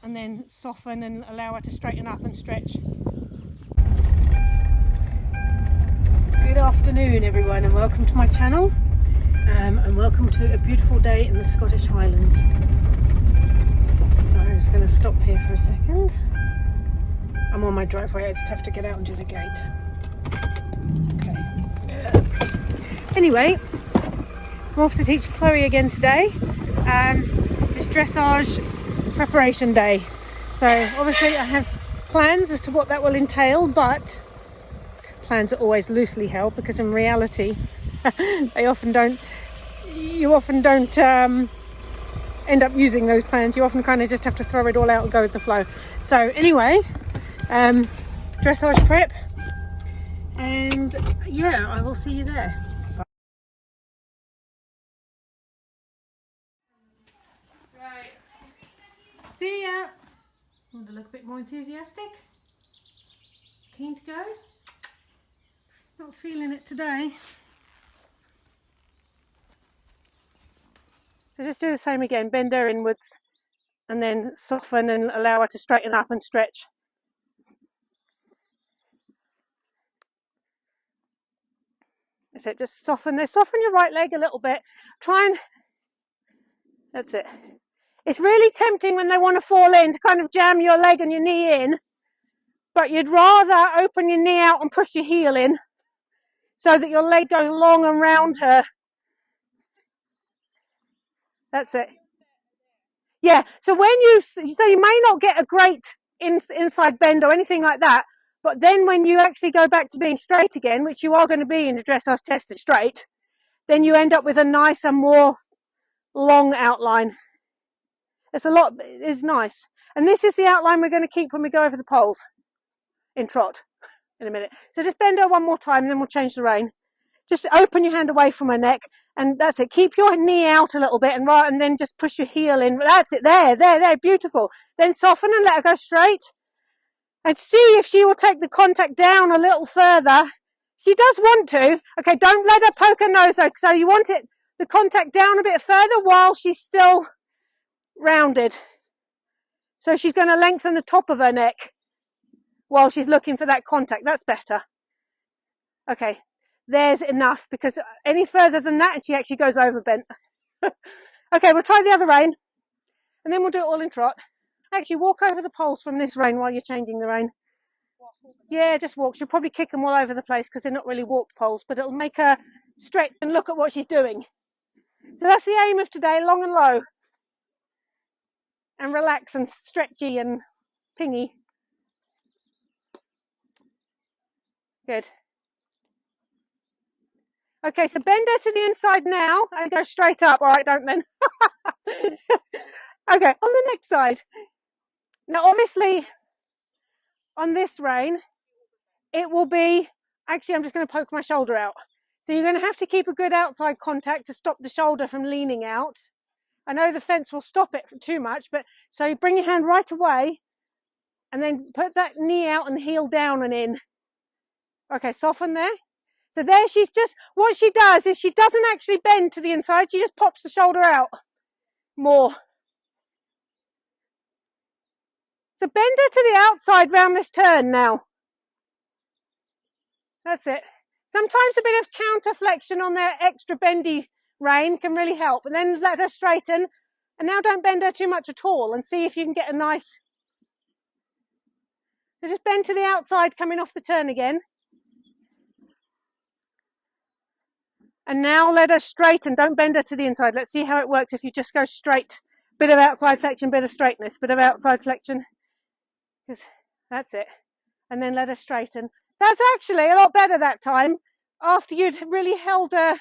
and then soften and allow her to straighten up and stretch. Good afternoon everyone, and welcome to my channel, and welcome to a beautiful day in the Scottish Highlands. So I'm just going to stop here for a second. I'm on my driveway, I just have to get out and do the gate. Okay. Anyway, I'm off to teach Chloe again today. It's dressage preparation day. So obviously I have plans as to what that will entail, but plans are always loosely held because in reality you often don't end up using those plans. You often kind of just have to throw it all out and go with the flow. So anyway, dressage prep, and yeah, I will see you there. Bye. Right. See ya. Want to look a bit more enthusiastic? Keen to go? Not feeling it today. So just do the same again, bend her inwards and then soften and allow her to straighten up and stretch. That's it, just soften your right leg a little bit. That's it. It's really tempting when they want to fall in to kind of jam your leg and your knee in, but you'd rather open your knee out and push your heel in so that your leg goes long and round her. That's it. Yeah, so you may not get a great inside bend or anything like that, but then when you actually go back to being straight again, which you are going to be in the dressage tested straight, then you end up with a nicer, more long outline. It's nice. And this is the outline we're going to keep when we go over the poles in trot in a minute. So just bend her one more time and then we'll change the rein. Just open your hand away from her neck, and that's it. Keep your knee out a little bit, and then just push your heel in. That's it. There, beautiful. Then soften and let her go straight, and see if she will take the contact down a little further. She does want to. Okay, don't let her poke her nose though. So you want the contact down a bit further while she's still rounded. So she's going to lengthen the top of her neck while she's looking for that contact. That's better. Okay. There's enough, because any further than that and she actually goes over bent. Okay, we'll try the other rein and then we'll do it all in trot. Actually, walk over the poles from this rein while you're changing the rein. Yeah, just walk. She'll probably kick them all over the place because they're not really walked poles, but it'll make her stretch and look at what she's doing. So that's the aim of today, long and low. And relax and stretchy and pingy. Good. Okay, so bend her to the inside now and go straight up. All right, don't then. Okay, on the next side. Now, obviously, on this rein, it will be... Actually, I'm just going to poke my shoulder out. So you're going to have to keep a good outside contact to stop the shoulder from leaning out. I know the fence will stop it too much, but so you bring your hand right away and then put that knee out and heel down and in. Okay, soften there. So there what she does is she doesn't actually bend to the inside, she just pops the shoulder out more. So bend her to the outside round this turn now. That's it. Sometimes a bit of counter flexion on their extra bendy rein can really help. And then let her straighten. And now don't bend her too much at all, and see if you can get a nice... So just bend to the outside coming off the turn again. And now let her straighten. Don't bend her to the inside. Let's see how it works if you just go straight. Bit of outside flexion, bit of straightness, bit of outside flexion. That's it. And then let her straighten. That's actually a lot better that time. After you'd really held her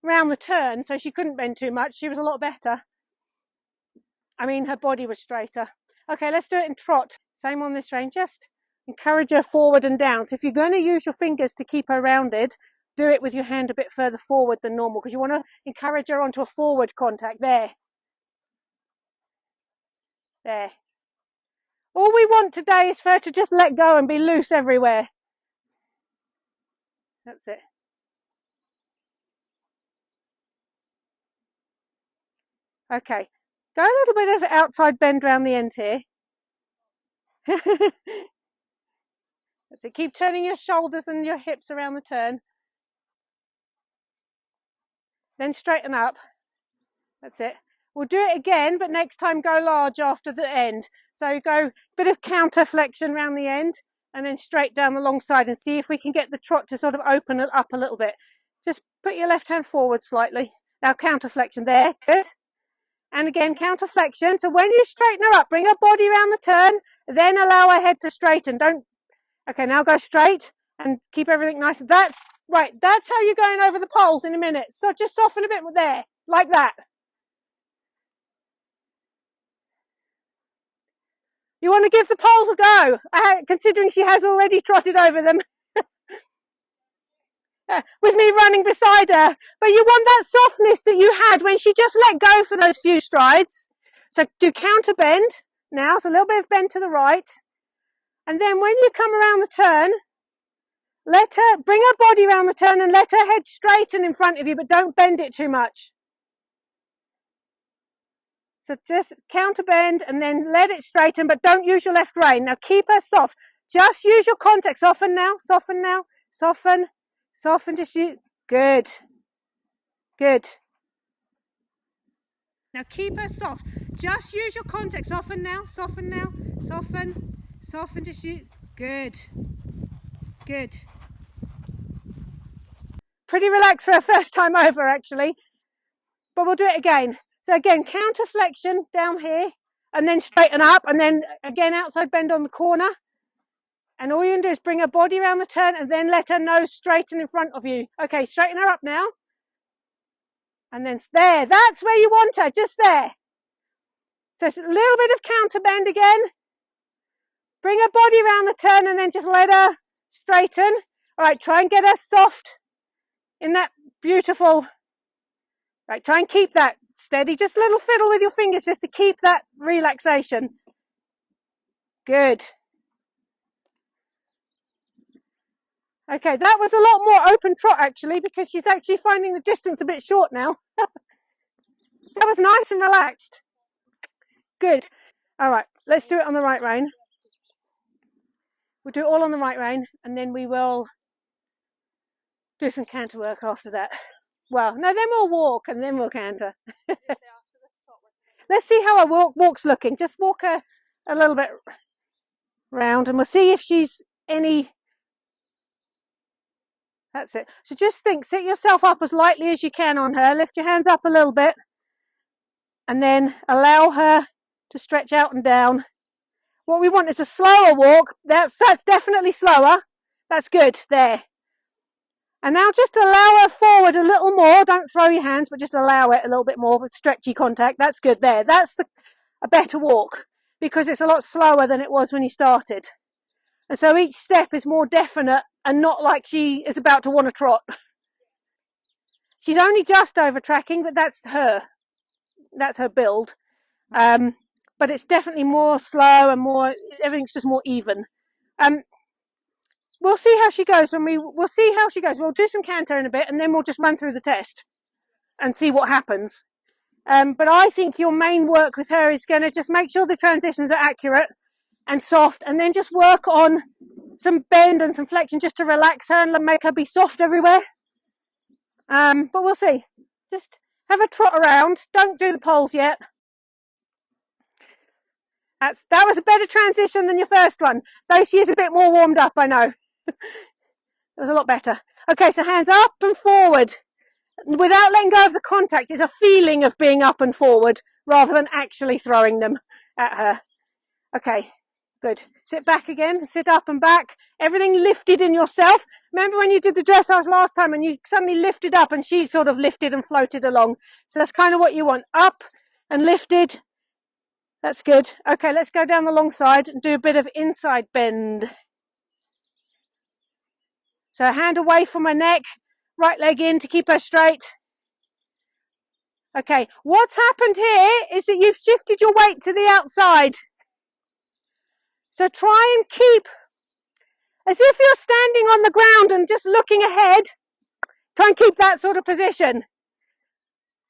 round the turn so she couldn't bend too much, she was a lot better. I mean, her body was straighter. Okay, let's do it in trot. Same on this rein. Just encourage her forward and down. So if you're going to use your fingers to keep her rounded, do it with your hand a bit further forward than normal, because you want to encourage her onto a forward contact. There. All we want today is for her to just let go and be loose everywhere. That's it. Okay. Go a little bit of outside bend around the end here. So keep turning your shoulders and your hips around the turn. Then straighten up. That's it. We'll do it again, but next time go large after the end. So go a bit of counter flexion around the end and then straight down the long side, and see if we can get the trot to sort of open it up a little bit. Just put your left hand forward slightly. Now counter flexion there, good. And again, counter flexion. So when you straighten her up, bring her body around the turn, then allow her head to straighten. Okay, now go straight and keep everything nice. That's right. That's how you're going over the poles in a minute. So just soften a bit there, like that. You want to give the poles a go, considering she has already trotted over them. With me running beside her. But you want that softness that you had when she just let go for those few strides. So do counter bend now, so a little bit of bend to the right. And then when you come around the turn, bring her body around the turn and let her head straighten in front of you, but don't bend it too much. So just counter bend and then let it straighten, but don't use your left rein. Now keep her soft. Just use your contact. Soften now, soften now, soften. Soften, just you. Good. Good. Now keep her soft. Just use your contact. Soften now, soften now, soften, soften, just you. Good. Good. Pretty relaxed for her first time over, actually. But we'll do it again. So again, counter flexion down here, and then straighten up, and then again outside bend on the corner. And all you can do is bring her body around the turn and then let her nose straighten in front of you. Okay, straighten her up now. And then there, that's where you want her, just there. So it's a little bit of counter bend again. Bring her body around the turn and then just let her straighten. All right, try and get her soft in that beautiful. Right, try and keep that steady. Just a little fiddle with your fingers just to keep that relaxation. Good. Okay, that was a lot more open trot actually, because she's actually finding the distance a bit short now. That was nice and relaxed. Good. All right, let's do it on the right rein. We'll do it all on the right rein, and then we will do some canter work after that. Well, no, then we'll walk and then we'll canter. Let's see how our walk's looking. Just walk her a little bit round and we'll see if she's any. That's it. So just think, sit yourself up as lightly as you can on her. Lift your hands up a little bit. And then allow her to stretch out and down. What we want is a slower walk. That's definitely slower. That's good. There. And now just allow her forward a little more. Don't throw your hands, but just allow it a little bit more with stretchy contact. That's good there. That's a better walk, because it's a lot slower than it was when you started. And so each step is more definite and not like she is about to want to trot. She's only just over tracking, but that's her. That's her build. But it's definitely more slow and more, everything's just more even. We'll see how she goes we'll see how she goes. We'll do some canter in a bit and then we'll just run through the test and see what happens. But I think your main work with her is going to just make sure the transitions are accurate and soft, and then just work on some bend and some flexion just to relax her and make her be soft everywhere. But we'll see. Just have a trot around. Don't do the poles yet. That was a better transition than your first one, though she is a bit more warmed up, I know. It was a lot better. Okay, so hands up and forward. Without letting go of the contact, it's a feeling of being up and forward rather than actually throwing them at her. Okay. Good. Sit back again, sit up and back. Everything lifted in yourself. Remember when you did the dressage last time and you suddenly lifted up and she sort of lifted and floated along. So that's kind of what you want. Up and lifted. That's good. Okay, let's go down the long side and do a bit of inside bend. So hand away from her neck, right leg in to keep her straight. Okay, what's happened here is that you've shifted your weight to the outside. So try and keep, as if you're standing on the ground and just looking ahead, try and keep that sort of position.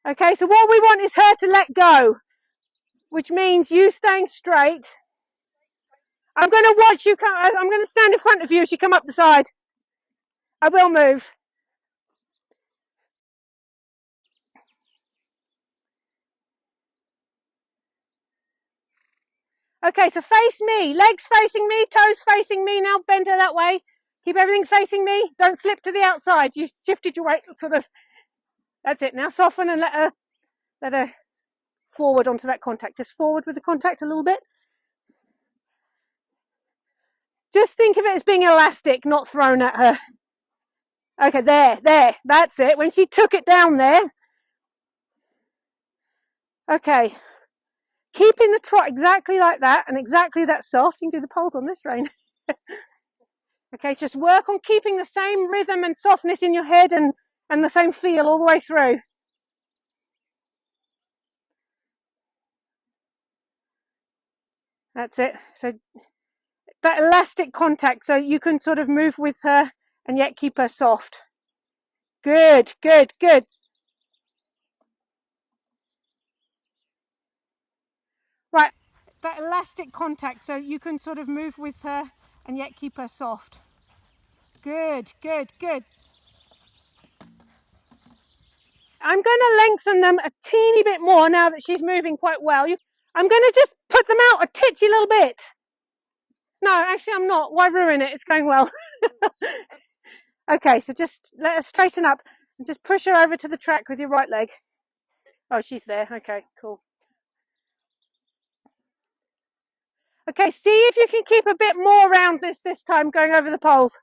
Okay, so what we want is her to let go. which means you staying straight. I'm going to watch you come. I'm going to stand in front of you as you come up the side. I will move. Okay, so face me, legs facing me, toes facing me. Now bend her that way. Keep everything facing me. Don't slip to the outside. You shifted your weight sort of. That's it. Now soften and let her forward onto that contact. Just forward with the contact a little bit. Just think of it as being elastic, not thrown at her. Okay, there. That's it. When she took it down there. Okay. Keeping the trot exactly like that and exactly that soft. You can do the poles on this, Rain. Okay, just work on keeping the same rhythm and softness in your head and the same feel all the way through. That's it. So that elastic contact, so you can sort of move with her and yet keep her soft. Good. Right, that elastic contact, so you can sort of move with her and yet keep her soft. Good. I'm going to lengthen them a teeny bit more now that she's moving quite well. I'm going to just put them out a titchy little bit. No, actually I'm not. Why ruin it? It's going well. Okay, so just let her straighten up and just push her over to the track with your right leg. Oh, she's there. Okay, cool. Okay, see if you can keep a bit more roundness this time going over the poles.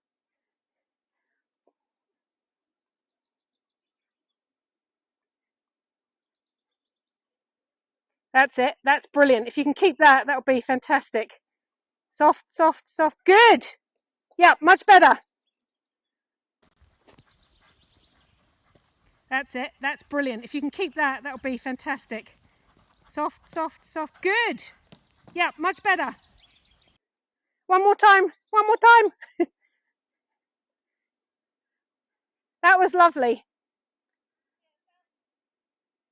That's it. That's brilliant. If you can keep that, that'll be fantastic. Soft. Good. Yeah, much better. That's it. That's brilliant. If you can keep that, that'll be fantastic. Soft. Good. Yeah, much better. One more time. That was lovely.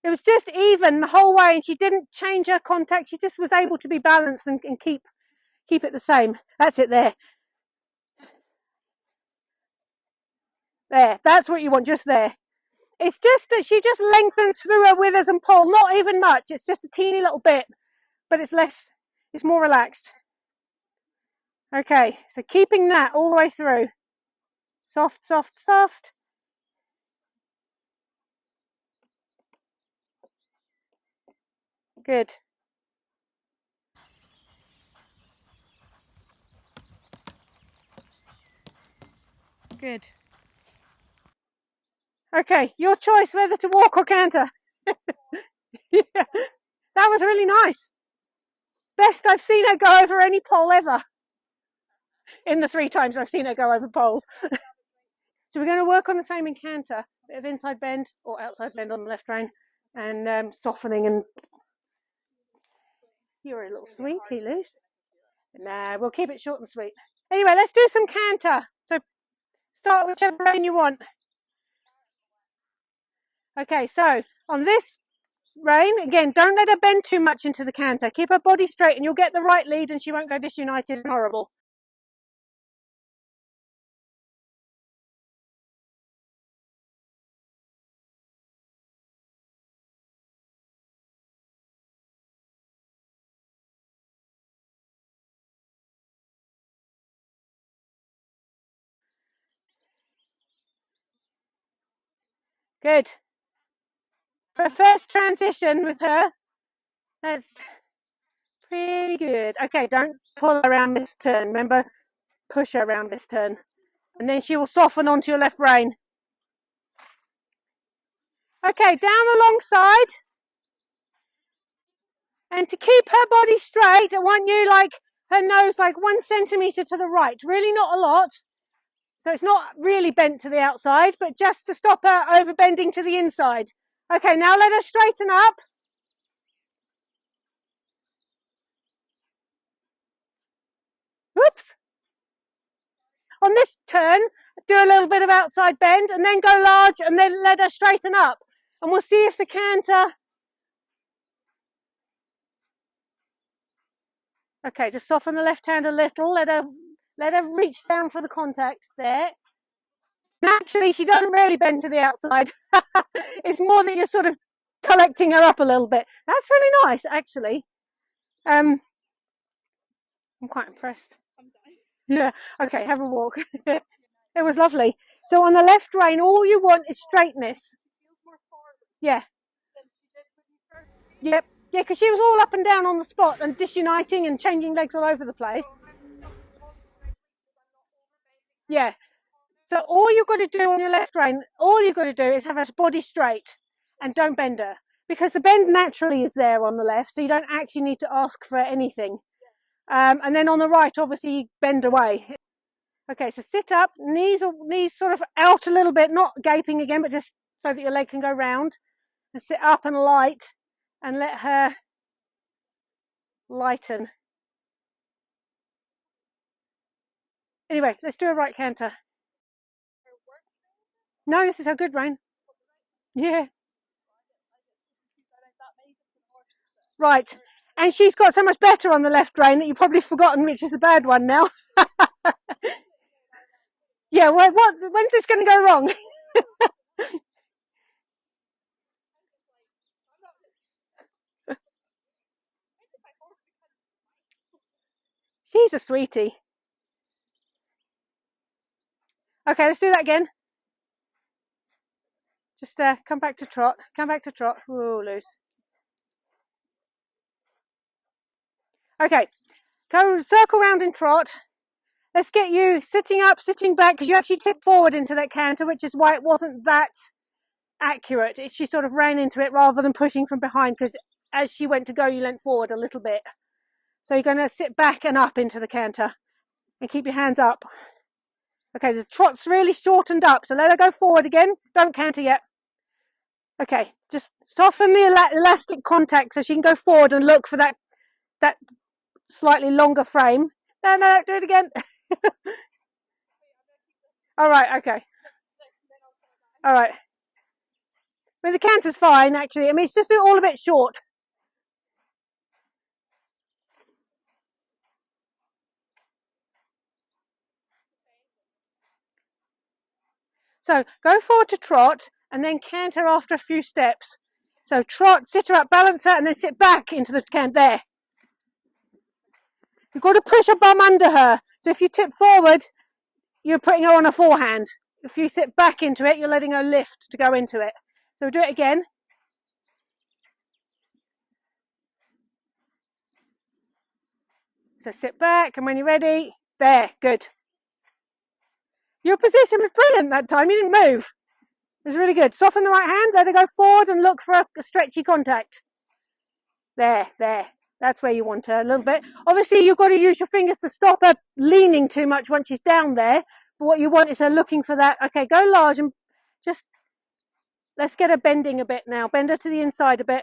It was just even the whole way, and she didn't change her contact. She just was able to be balanced and keep it the same. That's it there. There. That's what you want, just there. It's just that she just lengthens through her withers and pole. Not even much. It's just a teeny little bit, but it's more relaxed. Okay, so keeping that all the way through. Soft. Good. Good. Okay, your choice whether to walk or canter. Yeah, that was really nice. Best I've seen her go over any pole ever. In the 3 times I've seen her go over poles. So we're going to work on the same in canter. Bit of inside bend or outside bend on the left rein. And softening and... You're a little sweetie, Liz. Nah, we'll keep it short and sweet. Anyway, let's do some canter. So start whichever rein you want. Okay, so on this rein, again, don't let her bend too much into the canter. Keep her body straight and you'll get the right lead and she won't go disunited and horrible. Good. For a first transition with her, that's pretty good. Okay, don't pull around this turn. Remember, push her around this turn. And then she will soften onto your left rein. Okay, down alongside. And to keep her body straight, I want you her nose 1 centimetre to the right. Really not a lot. So it's not really bent to the outside, but just to stop her over bending to the inside. Okay, now let her straighten up. Whoops. On this turn, do a little bit of outside bend and then go large and then let her straighten up. And we'll see if the canter... Okay, just soften the left hand a little. Let her reach down for the contact there. Naturally, she doesn't really bend to the outside. It's more that you're sort of collecting her up a little bit. That's really nice, actually. I'm quite impressed. Yeah. Okay, have a walk. It was lovely. So on the left rein, all you want is straightness. Yeah. Yep. Yeah, because she was all up and down on the spot and disuniting and changing legs all over the place. Yeah. So all you've got to do on your left rein, all you've got to do is have her body straight and don't bend her. Because the bend naturally is there on the left, so you don't actually need to ask for anything. And then on the right, obviously, you bend away. Okay, so sit up, knees sort of out a little bit, not gaping again, but just so that your leg can go round. And sit up and light, and let her lighten. Anyway, let's do a right canter. No, this is her good rein. Yeah. Right. And she's got so much better on the left rein that you've probably forgotten which is the bad one now. Yeah, well, when's this going to go wrong? She's a sweetie. Okay, let's do that again. Just come back to trot. Come back to trot. Ooh, loose. Okay, go circle round in trot. Let's get you sitting up, sitting back, because you actually tipped forward into that canter, which is why it wasn't that accurate. She sort of ran into it rather than pushing from behind, because as she went to go, you leant forward a little bit. So you're going to sit back and up into the canter and keep your hands up. Okay, the trot's really shortened up, so let her go forward again. Don't canter yet. Okay, just soften the elastic contact so she can go forward and look for that slightly longer frame. No, do it again. All right, okay. All right. I mean, the canter's fine, actually. I mean, it's just all a bit short. So go forward to trot and then canter after a few steps. So trot, sit her up, balance her, and then sit back into the canter. There. You've got to push a bum under her. So if you tip forward, you're putting her on a forehand. If you sit back into it, you're letting her lift to go into it. So we'll do it again. So sit back, and when you're ready, there, good. Your position was brilliant that time. You didn't move. It was really good. Soften the right hand, let her go forward and look for a stretchy contact. There. That's where you want her a little bit. Obviously, you've got to use your fingers to stop her leaning too much once she's down there. But what you want is her looking for that. Okay, go large and just, let's get her bending a bit now. Bend her to the inside a bit.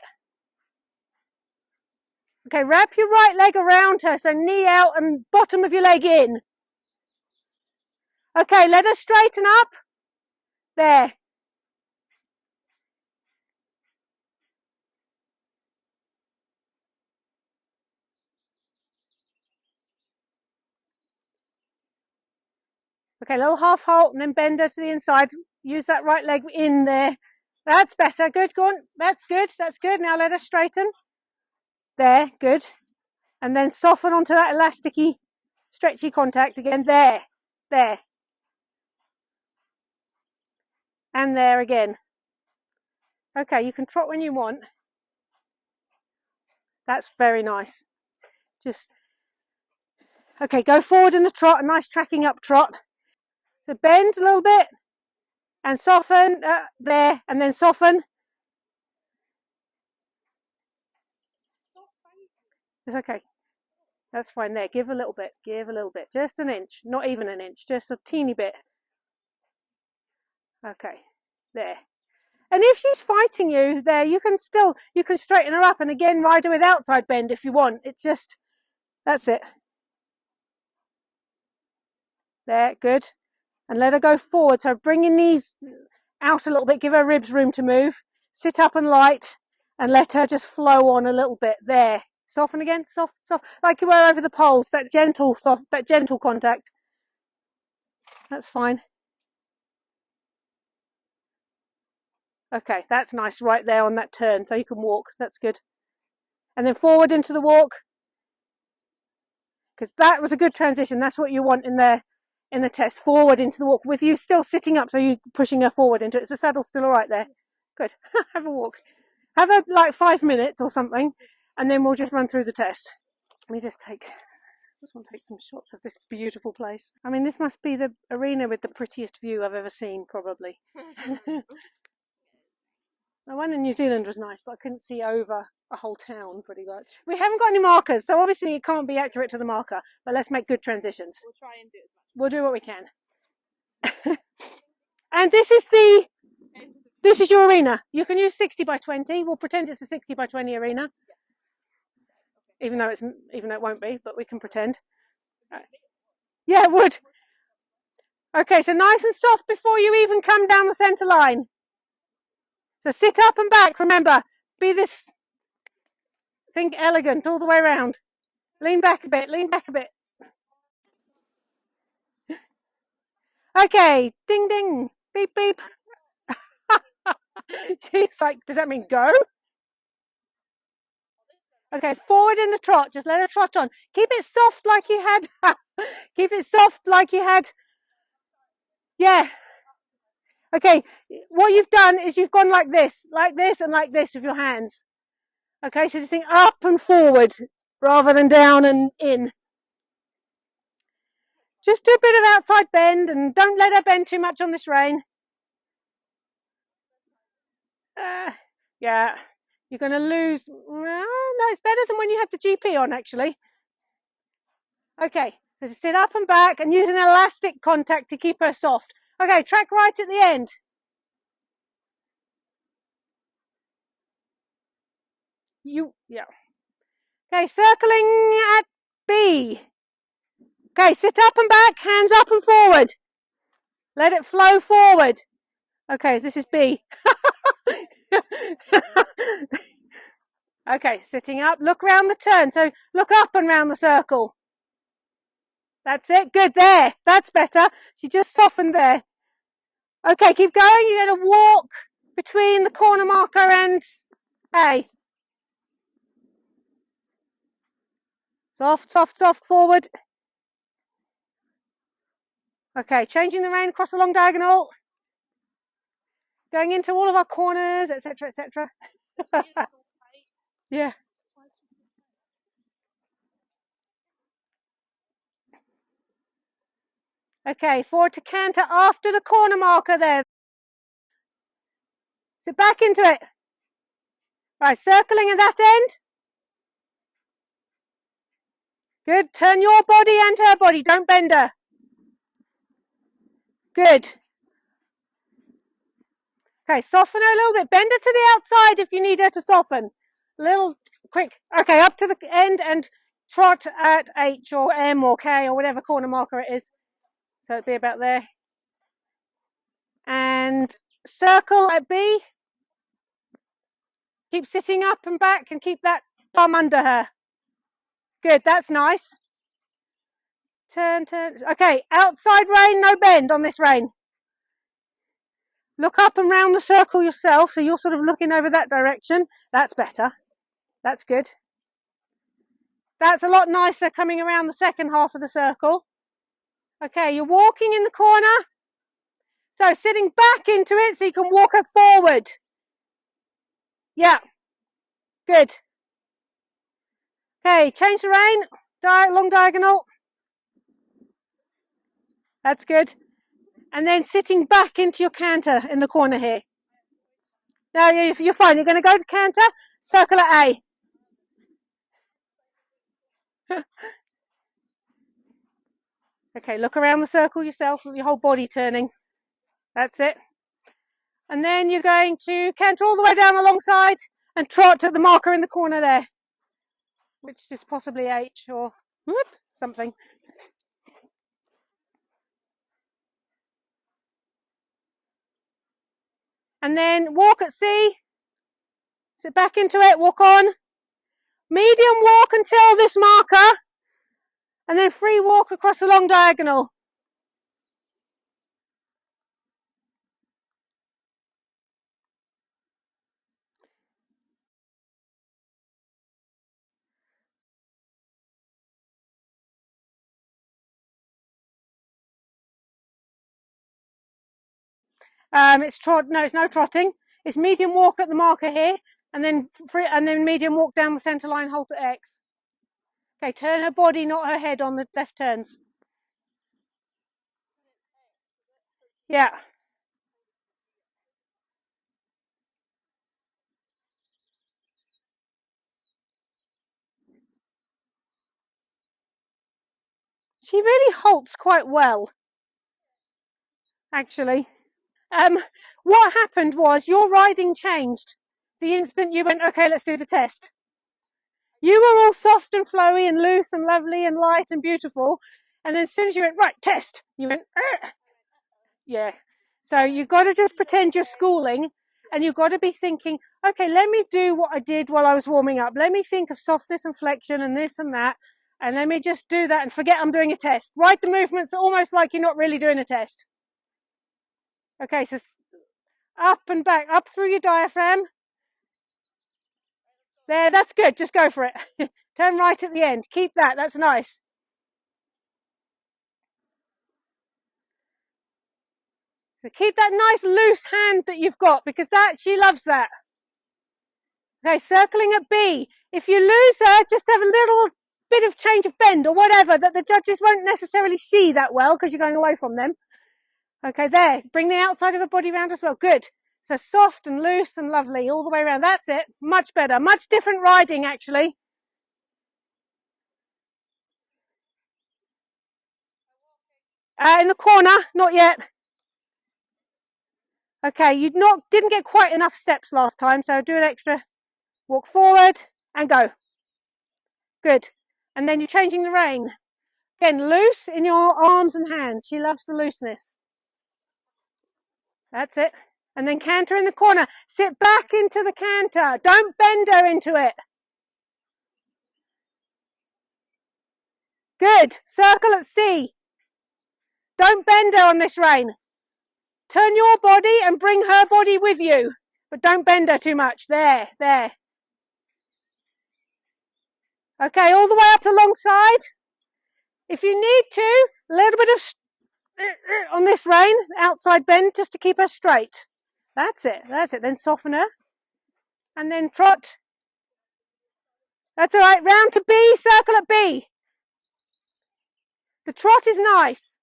Okay, wrap your right leg around her, so knee out and bottom of your leg in. Okay, let her straighten up. There. Okay, little half halt and then bend her to the inside. Use that right leg in there. That's better. Good, go on. That's good. Now let her straighten. There, good. And then soften onto that elasticy, stretchy contact again. There. And there again. Okay, you can trot when you want. That's very nice. Just, okay, go forward in the trot, a nice tracking up trot. So bend a little bit and soften, there, and then soften. It's okay. That's fine there. Give a little bit. Just an inch. Not even an inch. Just a teeny bit. Okay. There. And if she's fighting you there, you can straighten her up and again ride her with outside bend if you want. It's just, that's it. There, good. And let her go forward. So bring your knees out a little bit. Give her ribs room to move. Sit up and light and let her just flow on a little bit. There. Soften again, soft, soft, like you were over the poles, that gentle, soft, that gentle contact. That's fine. Okay, that's nice right there on that turn, so you can walk. That's good. And then forward into the walk, because that was a good transition. That's what you want in the test. Forward into the walk with you still sitting up, so you pushing her forward into it. Is the saddle still all right there? Good. Have a walk. Have a like 5 minutes or something, and then we'll just run through the test. Let me just want to take some shots of this beautiful place. I mean, this must be the arena with the prettiest view I've ever seen, probably. The one in New Zealand was nice, but I couldn't see over a whole town pretty much. We haven't got any markers, so obviously it can't be accurate to the marker, but let's make good transitions. We'll try and do it. We'll do what we can. And this is your arena. You can use 60 by 20. We'll pretend it's a 60 by 20 arena. Yeah. Even though it won't be, but we can pretend. Yeah, it would. Okay, so nice and soft before you even come down the centre line. So sit up and back, remember, think elegant all the way around. Lean back a bit, lean back a bit. Okay, ding ding, beep beep. She's like, does that mean go? Okay, forward in the trot, just let her trot on. Keep it soft like you had, keep it soft like you had. Yeah. Okay, what you've done is you've gone like this, and like this with your hands. Okay, so just think up and forward rather than down and in. Just do a bit of outside bend and don't let her bend too much on this rein. Yeah, you're going to lose. No, it's better than when you had the GP on, actually. Okay, so just sit up and back and use an elastic contact to keep her soft. Okay, track right at the end. Yeah. Okay, circling at B. Okay, sit up and back, hands up and forward. Let it flow forward. Okay, this is B. Okay, sitting up, look round the turn. So look up and round the circle. That's it, good, there. That's better. She just softened there. Okay, keep going. You're going to walk between the corner marker and A. Soft, soft, soft, forward. Okay, changing the rein across the long diagonal. Going into all of our corners, etc., etc. Yeah. Okay, forward to canter after the corner marker there. Sit back into it. Right, circling at that end. Good, turn your body and her body, don't bend her. Good. Okay, soften her a little bit. Bend her to the outside if you need her to soften. A little quick. Okay, up to the end and trot at H or M or K or whatever corner marker it is. So it'd be about there. And circle at B. Keep sitting up and back and keep that thumb under her. Good, that's nice. Turn, turn. Okay, outside rein, no bend on this rein. Look up and round the circle yourself, so you're sort of looking over that direction. That's better. That's good. That's a lot nicer coming around the second half of the circle. Okay, you're walking in the corner. So sitting back into it so you can walk her forward. Yeah. Good. Okay, change the rein. Long diagonal. That's good. And then sitting back into your canter in the corner here. Now you're fine. You're going to go to canter, circle at A. Okay, look around the circle yourself with your whole body turning. That's it. And then you're going to canter all the way down alongside and trot to the marker in the corner there, which is possibly H or whoop, something. And then walk at C, sit back into it, walk on, Medium walk until this marker, and then free walk across the long diagonal. It's no trotting. It's medium walk at the marker here, and then medium walk down the centre line, halt at X. Okay, turn her body, not her head, on the left turns. Yeah. She really halts quite well, actually. What happened was your riding changed the instant you went, okay, let's do the test. You were all soft and flowy and loose and lovely and light and beautiful, and then as soon as you went, right, test, you went, ugh. Yeah. So you've got to just pretend you're schooling, and you've got to be thinking, okay, let me do what I did while I was warming up. Let me think of softness and flexion and this and that, and let me just do that and forget I'm doing a test. Ride the movements almost like you're not really doing a test. Okay, so up and back, up through your diaphragm. There, that's good. Just go for it. Turn right at the end. Keep that. That's nice. So keep that nice loose hand that you've got, because she loves that. Okay, circling at B. If you lose her, just have a little bit of change of bend or whatever that the judges won't necessarily see that well because you're going away from them. Okay, there. Bring the outside of her body round as well. Good. So soft and loose and lovely all the way around. That's it. Much better. Much different riding, actually. In the corner, not yet. Okay, you didn't get quite enough steps last time, so do an extra. Walk forward and go. Good. And then you're changing the rein. Again, loose in your arms and hands. She loves the looseness. That's it. And then canter in the corner. Sit back into the canter. Don't bend her into it. Good. Circle at C. Don't bend her on this rein. Turn your body and bring her body with you. But don't bend her too much. There, there. Okay, all the way up the long side. If you need to, a little bit of on this rein, outside bend, just to keep her straight. That's it, that's it. Then soften her. And then trot. That's all right. Round to B, circle at B. The trot is nice.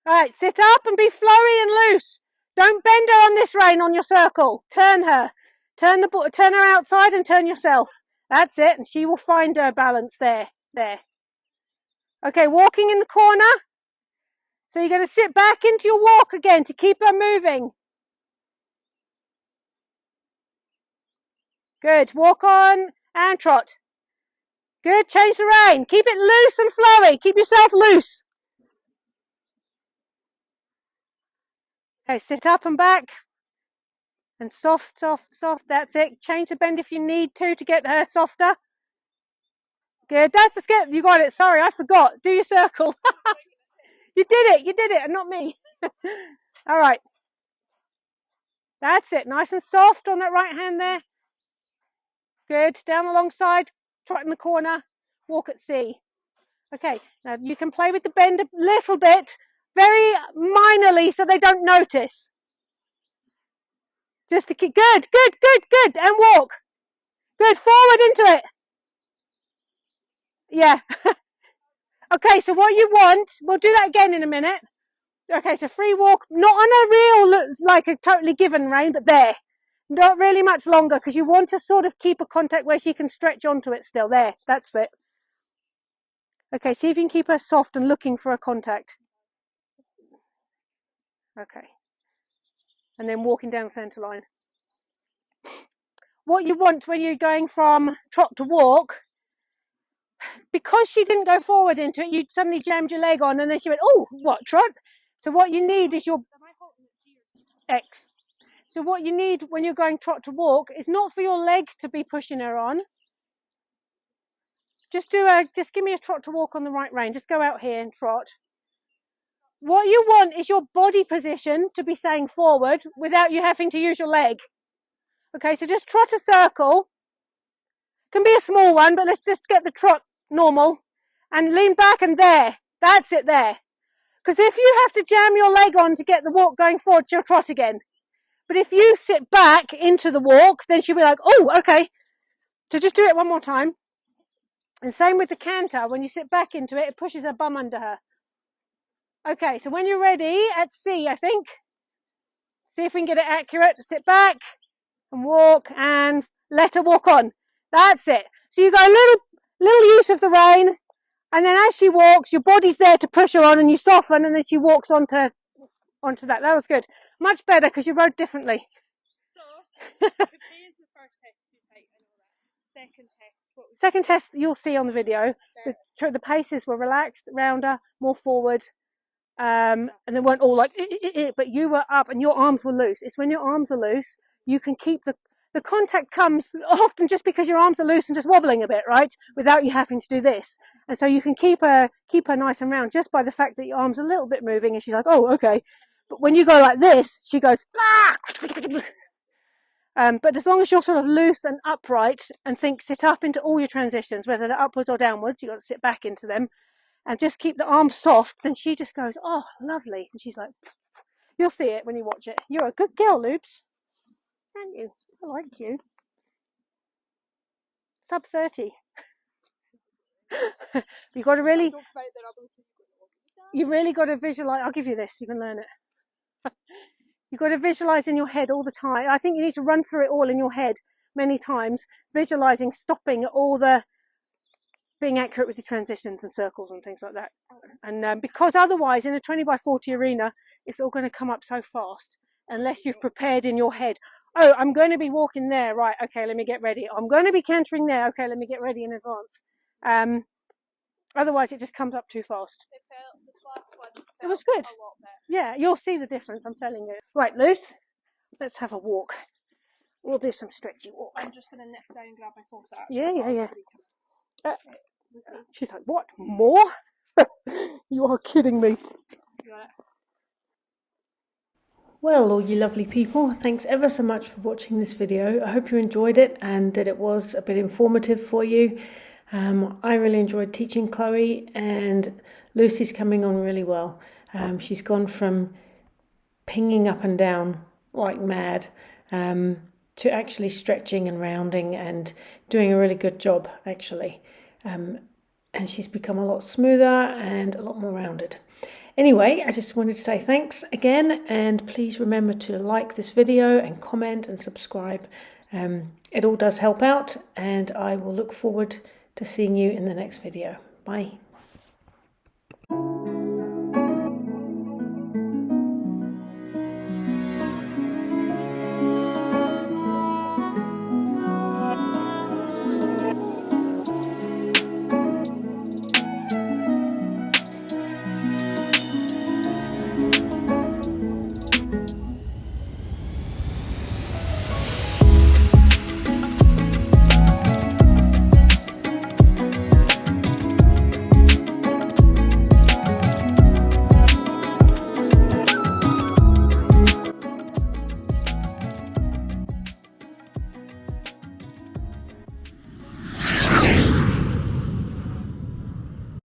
All right, sit up and be flowy and loose. Don't bend her on this rein on your circle. Turn her. Turn her outside and turn yourself. That's it, and she will find her balance there. There. Okay, walking in the corner. So you're going to sit back into your walk again to keep her moving. Good. Walk on and trot. Good. Change the rein. Keep it loose and flowy. Keep yourself loose. Okay, sit up and back. And soft, soft, soft. That's it. Change the bend if you need to get her softer. Good. That's a skip. You got it. Sorry, I forgot. Do your circle. You did it, and not me. All right. That's it. Nice and soft on that right hand there. Good. Down alongside. Trot in the corner. Walk at C. Okay. Now you can play with the bend a little bit, very minorly, so they don't notice. Just to keep. Good, good, good, good. And walk. Good. Forward into it. Yeah. Okay, so what you want, we'll do that again in a minute. Okay, so free walk, not on a real, like a totally given rein, but there. Not really much longer, because you want to sort of keep a contact where she can stretch onto it still. There, that's it. Okay, see if you can keep her soft and looking for a contact. Okay. And then walking down the centre line. What you want when you're going from trot to walk, because she didn't go forward into it, you suddenly jammed your leg on and then she went, oh, what, trot? So what you need is your X. So what you need when you're going trot to walk is not for your leg to be pushing her on. Just give me a trot to walk on the right rein. Just go out here and trot. What you want is your body position to be saying forward without you having to use your leg. Okay, so just trot a circle. Can be a small one, but let's just get the trot normal. And lean back and there. That's it there. Because if you have to jam your leg on to get the walk going forward, she'll trot again. But if you sit back into the walk, then she'll be like, oh, okay. So just do it one more time. And same with the canter. When you sit back into it, it pushes her bum under her. Okay, so when you're ready, at C, I think. See if we can get it accurate. Sit back and walk and let her walk on. That's it. So you got a little use of the rein. And then as she walks, your body's there to push her on and you soften and then she walks onto that. That was good. Much better because you rode differently. So, the first test you take and all that. Second test you'll see on the video. The paces were relaxed, rounder, more forward. And they weren't all like, but you were up and your arms were loose. It's when your arms are loose, you can keep the contact comes often just because your arms are loose and just wobbling a bit, right? Without you having to do this. And so you can keep her nice and round just by the fact that your arms are a little bit moving and she's like, oh, okay. But when you go like this, she goes, ah! But as long as you're sort of loose and upright and sit up into all your transitions, whether they're upwards or downwards, you've got to sit back into them and just keep the arms soft, then she just goes, oh, lovely. And she's like, you'll see it when you watch it. You're a good girl, Loops. Aren't you? I like you. Sub 30. You got to really got to visualize. I'll give you this. You can learn it. You've got to visualize in your head all the time. I think you need to run through it all in your head many times, visualizing, stopping all the being accurate with your transitions and circles and things like that. And because otherwise, in a 20x40 arena, it's all going to come up so fast unless you've prepared in your head. Oh, I'm going to be walking there. Right, okay, let me get ready. I'm going to be cantering there. Okay, let me get ready in advance. Otherwise, it just comes up too fast. It was good. Yeah, you'll see the difference, I'm telling you. Right, Luce, let's have a walk. We'll do some stretchy walk. I'm just going to nip down and grab my force out. Yeah. She's like, what? More? You are kidding me. Well, all you lovely people, thanks ever so much for watching this video. I hope you enjoyed it and that it was a bit informative for you. I really enjoyed teaching Chloe, and Lucy's coming on really well. She's gone from pinging up and down like mad to actually stretching and rounding and doing a really good job, actually. And she's become a lot smoother and a lot more rounded. Anyway, I just wanted to say thanks again, and please remember to like this video and comment and subscribe. It all does help out, and I will look forward to seeing you in the next video. Bye.